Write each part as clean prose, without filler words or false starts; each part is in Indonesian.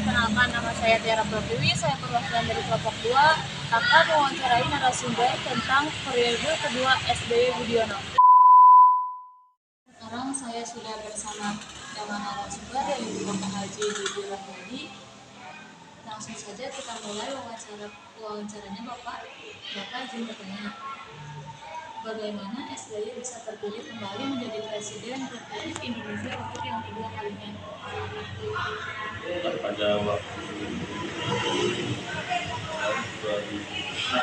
perkenalkan, nama saya Tiara Pratiwi, saya perwakilan dari kelompok 2 akan mewawancarai narasumber tentang periode kedua SBY Budiono. Sekarang saya sudah bersama dengan narasumber yaitu Bapak Haji Didi Rahmadi. Langsung saja kita mulai wawancaranya Bapak. Bapak izin bertanya, bagaimana SBY bisa terpilih kembali menjadi Presiden Republik Indonesia untuk yang kedua kalinya? Pada waktu 2006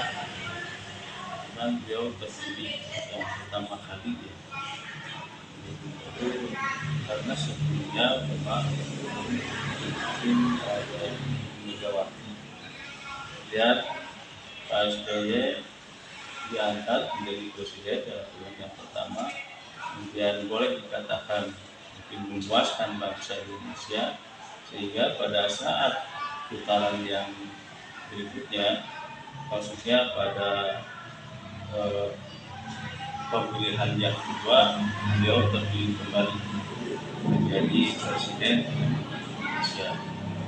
kan beliau terpilih yang pertama kali ya. Itu karena sebelumnya memang mungkin ada Megawati lihat Pak SBY diangkat menjadi presiden yang pertama, kemudian boleh dikatakan mungkin memuaskan bangsa Indonesia, sehingga pada saat putaran yang berikutnya, maksudnya pada pemilihan yang kedua, beliau terpilih kembali menjadi presiden Indonesia,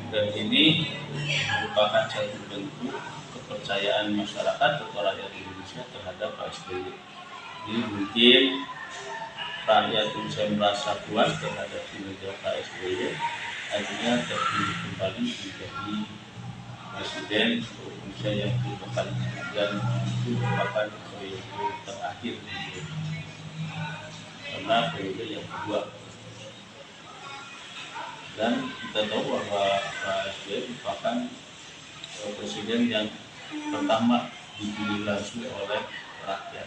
dan ini merupakan satu bentuk kepercayaan masyarakat atau rakyat Indonesia terhadap Pak SBY. Jadi mungkin rakyat Indonesia merasa puas terhadap kinerja Pak SBY, akhirnya terpilih kembali menjadi presiden Indonesia yang kedua kalinya, dan itu merupakan periode terakhir karena periode yang kedua. Dan kita tahu bahwa Pak SBY merupakan presiden yang pertama dipilih langsung oleh rakyat.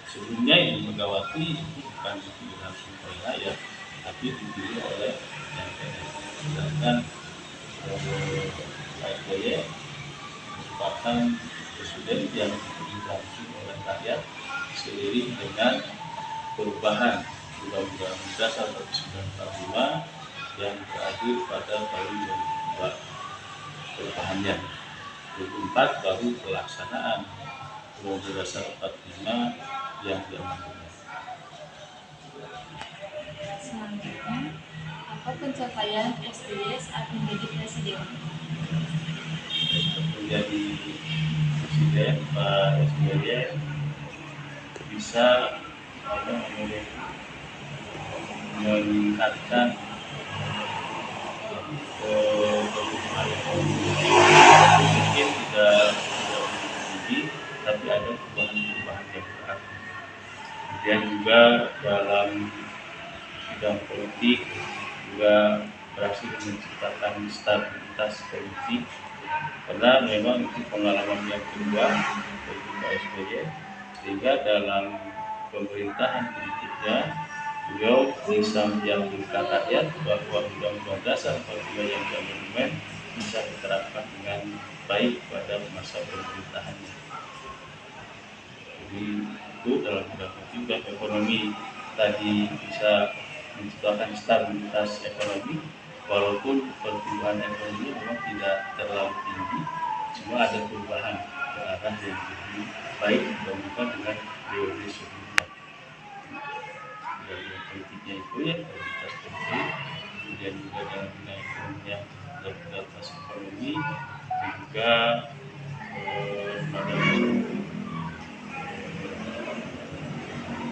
Sebelumnya Ibu Megawati itu bukan dipilih langsung oleh rakyat, tapi dipilih oleh MPR. Sedangkan Pak SBY merupakan presiden yang dipilih langsung oleh rakyat seiring dengan perubahan Undang-Undang Dasar 1945 yang berakhir pada tahun 2002 perubahannya. 2004 baru pelaksanaan Undang-Undang Dasar 45 yang diamandemen. Selanjutnya, apa pencapaian SBY saat menjadi presiden? Menjadi presiden, Pak SBY bisa meningkatkan kebutuhan ekonomi. Mungkin tidak tinggi, tapi ada perubahan-perubahan yang berarti. Kemudian juga dalam bidang politik juga berhasil menciptakan stabilitas politik, karena memang itu pengalaman yang kedua bagi Pak SBY, sehingga dalam pemerintahan berikutnya beliau bisa meyakinkan rakyat bahwa Undang-Undang Dasar 45 yang diamandemen bisa diterapkan dengan baik pada masa pemerintahannya. Jadi itu dalam bidang juga ekonomi tadi bisa menciptakan stabilitas ekonomi, walaupun pertumbuhan ekonomi memang tidak terlalu tinggi, cuma ada perubahan ke arah yang lebih baik dibandingkan dengan periode sebelumnya. Dari politiknya itu ya stabilitas politik, kemudian juga dalam bidang ekonominya stabilitas ekonomi, dan juga pada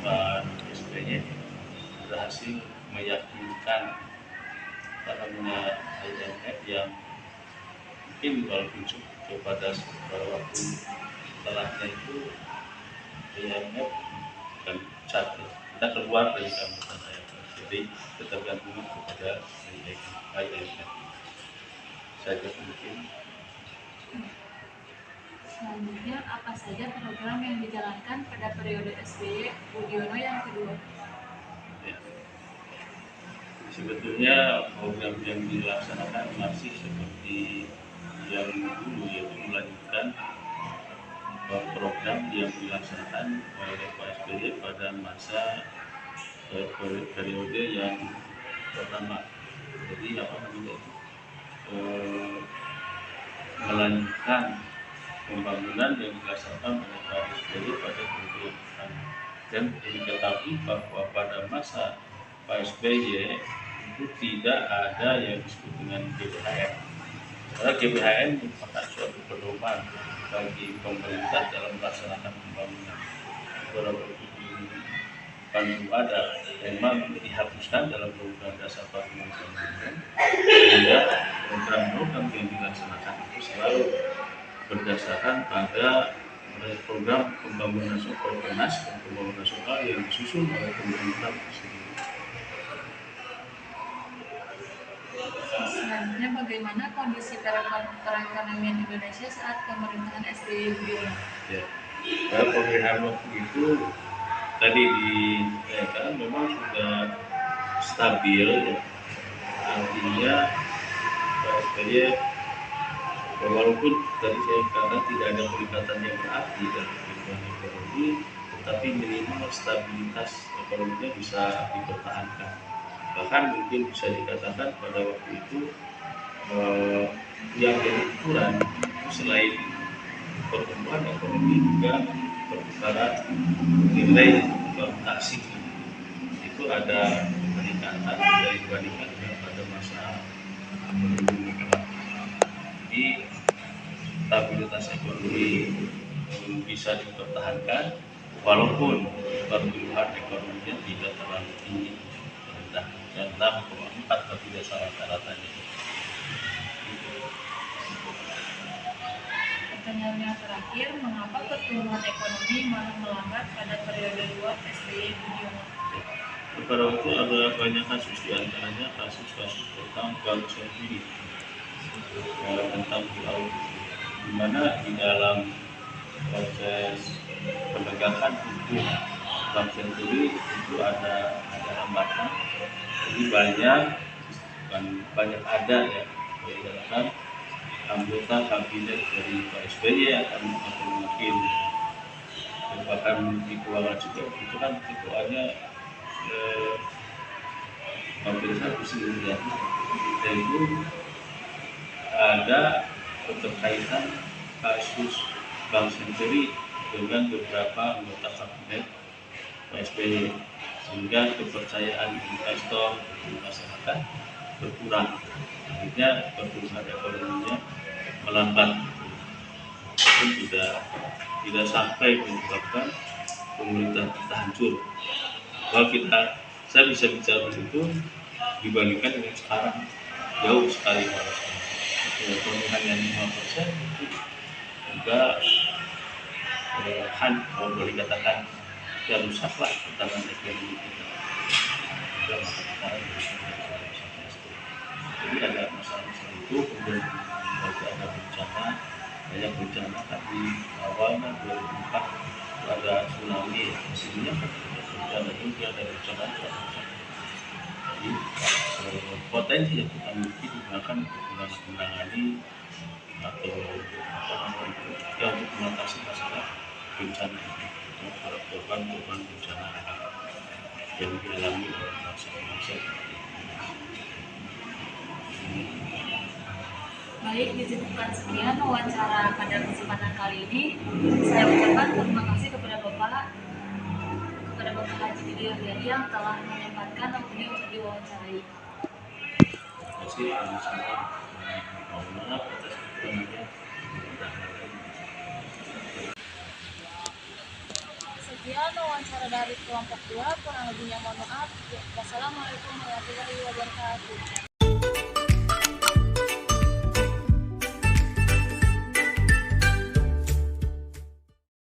Pak SBY berhasil meyakinkan IMF yang mungkin walaupun cukup pada waktu setelahnya itu IMF dan kita keluar dari keanggotaan IMF, jadi ketergantungan kepada IMF. Saya mungkin. Selanjutnya, apa saja program yang dijalankan pada periode SBY Budiono yang kedua? Ya. Sebetulnya program yang dilaksanakan masih seperti yang dulu, yaitu melanjutkan program yang dilaksanakan oleh Pak SBY pada masa periode yang pertama. Jadi melanjutkan pembangunan yang dilaksanakan oleh Pak SBY pada periode yang pertama. Dan diketahui bahwa pada masa Pak SBY itu tidak ada yang disebut dengan GBHN. Karena GBHN merupakan suatu pedoman bagi pemerintah dalam melaksanakan pembangunan. Beberapa Bandung ada memang dihapuskan dalam Undang-Undang Dasar 45 sehingga program-program yang dilaksanakan itu selalu berdasarkan pada program pembangunan nasional dan pembangunan nasional yang disusun oleh pemerintah sendiri. Selanjutnya, bagaimana kondisi perekonomian Indonesia saat pemerintahan SBY Yudhoyono? Ya, pemerintahan waktu itu tadi dikatakan memang sudah stabil, ya. Artinya Pak SBY walaupun tadi saya katakan tidak ada peningkatan yang berarti dalam pertumbuhan ekonomi, tetapi minimal stabilitas ekonominya bisa dipertahankan. Bahkan mungkin bisa dikatakan pada waktu itu yang jadi ukuran selain pertumbuhan ekonomi juga perputaran nilai transaksi itu ada peningkatan dari dibandingkan pada masa jadi stabilitas ekonomi bisa dipertahankan walaupun pertumbuhan ekonominya tidak terlalu tinggi, rendah, 6,4 kalau tidak salah rata-ratanya. Pertanyaan yang terakhir, mengapa pertumbuhan ekonomi malah melambat pada periode 2 SBY Yudhoyono? Pada waktu ada banyak kasus, diantaranya kasus-kasus tentang bank senturi, tentang pulau, di mana di dalam proses penegakan hukum bank senturi itu ada hambatan. Jadi banyak ada ya misalkan anggota kabinet dari Pak SBY atau mungkin bahkan di keuangan juga itu kan ketuanya hampir satu seluruhnya itu ada keterkaitan kasus bank senturi dengan beberapa anggota kabinet Pak SBY sehingga kepercayaan investor di masyarakat berkurang, akhirnya pertumbuhan ekonominya melambat pun tidak sampai menyebabkan pemerintah kita hancur. Kalau saya bisa bicara itu dibandingkan dengan sekarang jauh sekali pertumbuhan yang 5% itu juga kalau boleh dikatakan ya rusaklah tatanan ekonomi kita. Jadi ada masalah-masalah itu, kemudian ada bencana, banyak bencana tapi awalnya 2004 ada tsunami, hasilnya bencana itu ada bencana. Jadi potensi yang kita miliki digunakan untuk menangani atau ya untuk mengatasi masalah bencana korban bencana yang dialami oleh bangsa-bangsa. Baik, disebutkan sekian wawancara pada kesempatan kali ini. Saya ucapkan terima kasih kepada Bapak Haji Didi Yuryadi yang telah menyempatkan waktunya untuk diwawancarai. Terima kasih sama maaf atas kekurangannya. Sekian wawancara dari kelompok 2, kurang lebihnya mohon maaf. Wassalamualaikum warahmatullahi wabarakatuh.